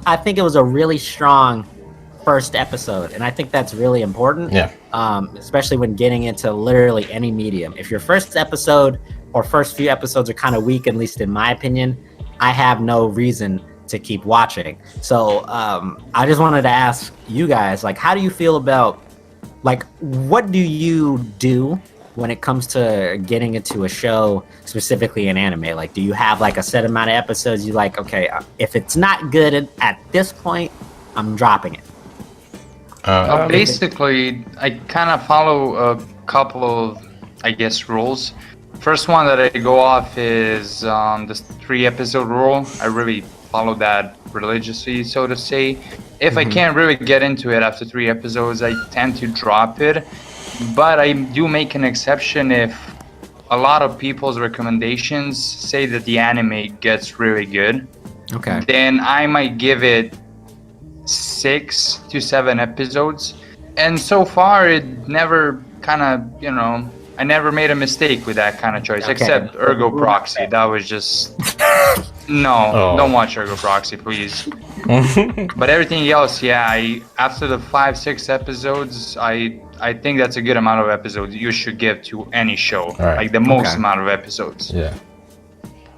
I think it was a really strong first episode, and I think that's really important. Yeah. Especially when getting into literally any medium. If your first episode or first few episodes are kind of weak, at least in my opinion, I have no reason to keep watching. So I just wanted to ask you guys, like, how do you feel about, like, what do you do when it comes to getting into a show, specifically an anime? Like, do you have like a set amount of episodes you like, okay, if it's not good at this point, I'm dropping it? Basically, I kind of follow a couple of, I guess, rules. First one that I go off is the 3-episode rule. I really follow that religiously, so to say. If I can't really get into it after 3 episodes, I tend to drop it. But I do make an exception if a lot of people's recommendations say that the anime gets really good. Okay. Then I might give it 6 to 7 episodes. And so far, it never kind of, you know, I never made a mistake with that kind of choice, except Ergo Proxy. That was just... No, don't watch Ergo Proxy, please. But everything else, yeah, after the 5-6 episodes, I think that's a good amount of episodes you should give to any show. Right. Like the most amount of episodes. Yeah.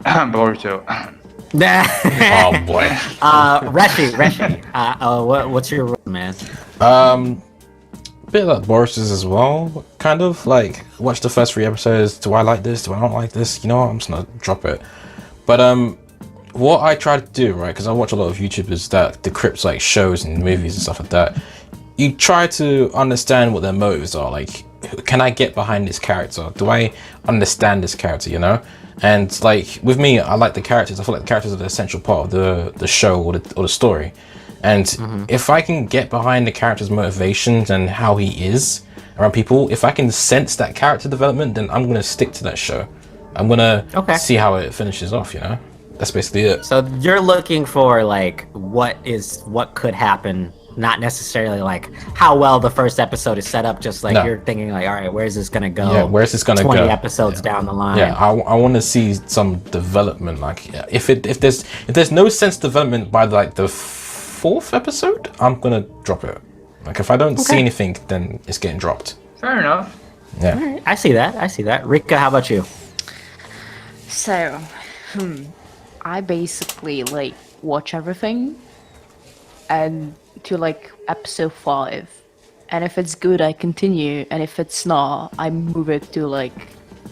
Boruto. Oh boy. Reshi, what's your rule, man? Bit like Boris's as well, kind of like watch the first 3 episodes. Do I like this? Do I not like this? You know what? I'm just gonna drop it. But what I try to do, right, because I watch a lot of YouTubers that decrypts like shows and movies and stuff like that. You try to understand what their motives are. Like, can I get behind this character? Do I understand this character? You know. And like with me, I like the characters. I feel like the characters are the essential part of the show or the story. And if I can get behind the character's motivations and how he is around people, if I can sense that character development, then I'm gonna stick to that show. I'm gonna see how it finishes off. You know, that's basically it. So you're looking for like what could happen. Not necessarily like how well the first episode is set up, just like you're thinking like, all right, where's this gonna go? Yeah, where's this gonna 20 go? episodes down the line. Yeah, I want to see some development. Like, if there's no sense development by like the 4th episode, I'm gonna drop it. Like, if I don't see anything, then it's getting dropped. Fair enough. Yeah. All right, I see that. Rika, how about you? So, I basically like watch everything and to like episode 5, and if it's good I continue, and if it's not I move it to like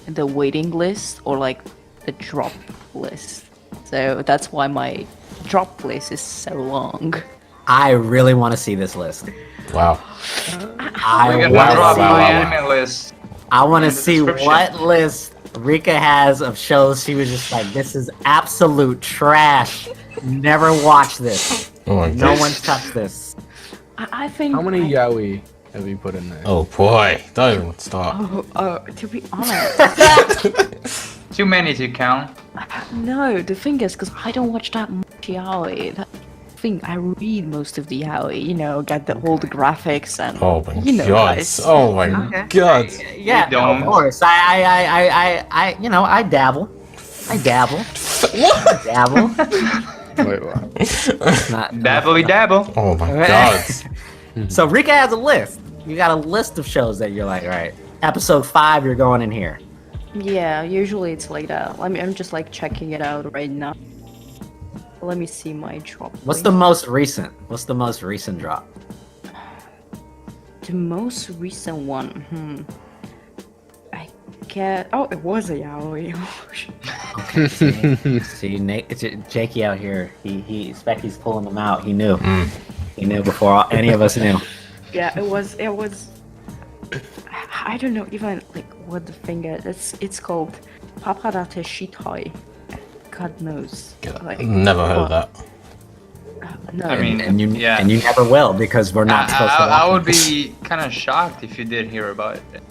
the waiting list or like the drop list. So that's why my drop list is so long. I really want to see this list. Wow. I want to see what list Rika has of shows she was just like, this is absolute trash. Never watch this. Oh my no one's touched this. I think. How many yaoi have you put in there? Oh boy, don't even start. To be honest. Too many to count. No, the thing is, because I don't watch that much yaoi. I read most of the yaoi, you know, get all the graffics and oh my god. Guys. Oh my god. Yeah, of course. I you know, I dabble. What? Dabble. Wait, what? Dabbly dabble. Oh my god. So Rika has a list. You got a list of shows that you're like, all right, episode 5, you're going in here. Yeah, usually it's like that. I'm just like checking it out right now. Let me see my drop. What's the most recent drop? The most recent one. I get. Oh, it was a yaoi. Okay, see, Jakey out here. Specky's pulling them out. He knew. He knew before any of us knew. Yeah, it was. I don't know even like what the thing is. It's called Paparate Shitai. God knows. Like, never heard of that. No. I mean, and you never will, because we're not supposed to watch I would be kind of shocked if you did hear about it.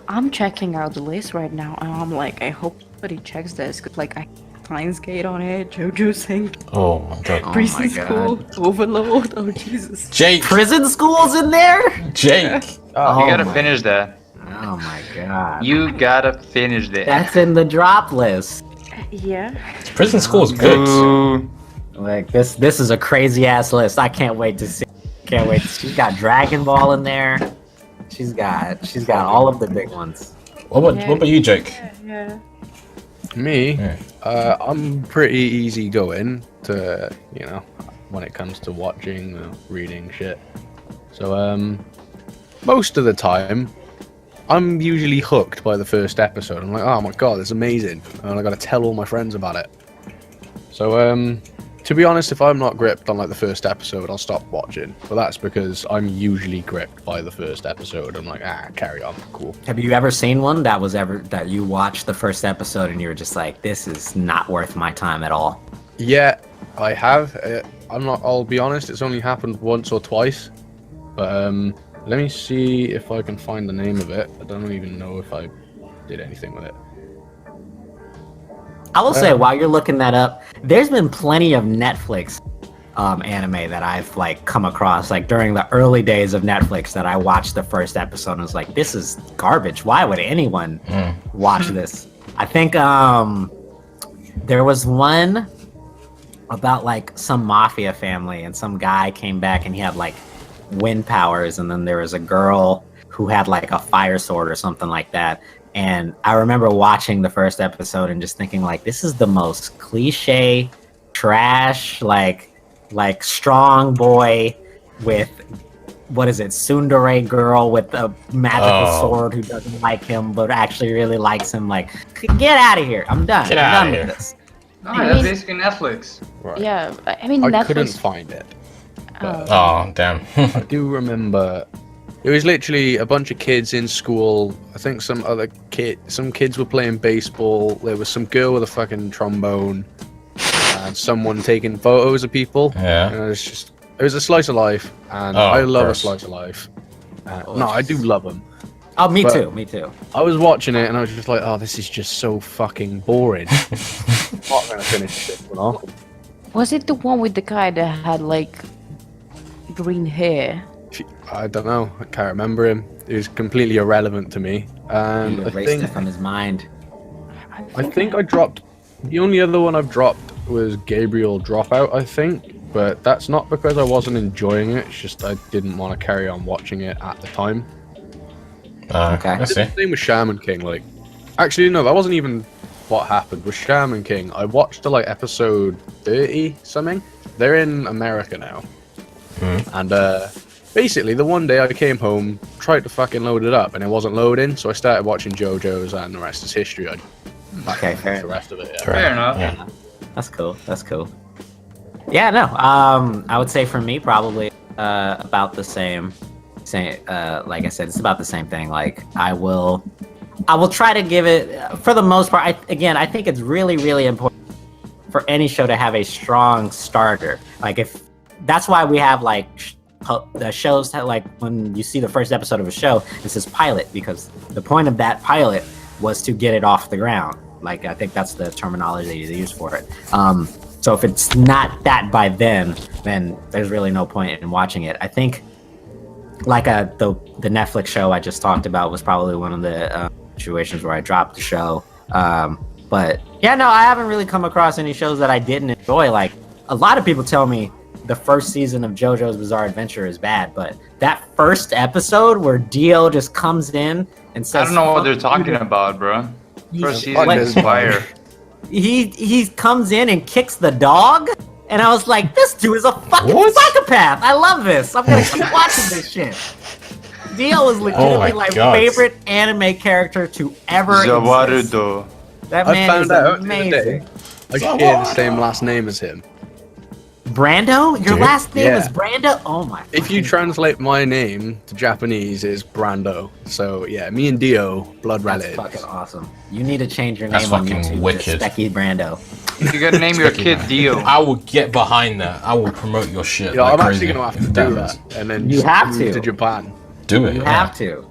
I'm checking out the list right now, and I'm like, I hope somebody checks this, because like I Steins Gate on it, JoJo Sink. Oh my god. Prison School, Overload. Oh Jesus. Jake. Prison School's in there. Jake. You gotta finish that. Oh my god. You gotta finish that. That's in the drop list. Yeah. Prison School is good. Like this is a crazy ass list. I can't wait to see. Can't wait. She's got Dragon Ball in there. She's got all of the big ones. What about you, Jake? Yeah. Me, Yeah. I'm pretty easygoing to, when it comes to watching, reading shit. So, most of the time, I'm usually hooked by the first episode. I'm like, oh my god, it's amazing, and I gotta tell all my friends about it. So, to be honest, if I'm not gripped on like the first episode, I'll stop watching. But that's because I'm usually gripped by the first episode. I'm like, carry on, cool. Have you ever seen one that you watched the first episode and you were just like, this is not worth my time at all? Yeah, I have. I'll be honest, it's only happened once or twice. But let me see if I can find the name of it. I don't even know if I did anything with it. I will say, while you're looking that up, there's been plenty of Netflix anime that I've like come across, like during the early days of Netflix, that I watched the first episode and was like, this is garbage. Why would anyone watch this? I think there was one about like some mafia family, and some guy came back and he had like wind powers, and then there was a girl who had like a fire sword or something like that. And I remember watching the first episode and just thinking like, this is the most cliche trash, like strong boy with, what is it, tsundere girl with a magical sword who doesn't like him but actually really likes him. Like, get out of here. I'm done. Get I'm outta done here. with this. No, that's basically Netflix. Right. Yeah, I mean, I Netflix. couldn't find it. Oh, damn. I do remember it was literally a bunch of kids in school. I think some kids were playing baseball. There was some girl with a fucking trombone, and someone taking photos of people. Yeah. And it was a slice of life, and I love a slice of life. No, I do love them. Oh, me But- too. Me too. I was watching it, and I was just like, oh, this is just so fucking boring. I'm not gonna finish this one off. Was it the one with the guy that had like green hair? I don't know. I can't remember him. It was completely irrelevant to me. And He I erased it think from his mind. I dropped. The only other one I've dropped was Gabriel Dropout, I think. But that's not because I wasn't enjoying it. It's just I didn't want to carry on watching it at the time. Okay. I see. Same with Shaman King. Like, actually, no, that wasn't even what happened with Shaman King. I watched to like episode 30 something. They're in America now, and basically the one day I came home, tried to fucking load it up, and it wasn't loading. So I started watching JoJo's, and the rest is history. Okay, fair The enough. rest of it. Yeah. Fair enough. Yeah. That's cool. That's cool. Yeah, no. I would say for me, probably about the same. Like I said, it's about the same thing. Like I will try to give it, for the most part. I think it's really, really important for any show to have a strong starter. Like that's why we have like the shows that, like, when you see the first episode of a show, it says pilot, because the point of that pilot was to get it off the ground. Like, I think that's the terminology they use for it. So if it's not that by then there's really no point in watching it. I think like the Netflix show I just talked about was probably one of the situations where I dropped the show. But yeah, no, I haven't really come across any shows that I didn't enjoy. Like, a lot of people tell me the first season of JoJo's Bizarre Adventure is bad, but that first episode where Dio just comes in and says, I don't know what they're "Fuck talking you," about, bro. First season What? is fire. he comes in and kicks the dog, and I was like, this dude is a fucking What? psychopath. I love this. I'm gonna keep watching this shit. Dio is legitimately my my God. favorite anime character to ever exist. Zawarudo. That I man found is out the other amazing. day I share the same last name as him. Brando? Your Dude, last name yeah. is Brando? Oh my. If you fucking translate my name to Japanese, it's Brando. So yeah, me and Dio, blood God, that's relatives. fucking awesome. You need to change your That's name on fucking YouTube wicked. to Specky Brando. You gotta name your kid Dio. I will get behind that. I will promote your shit. Yeah, like I'm crazy. actually gonna have to do that, and then You just have move to. to Japan. Do it. You yeah. have to.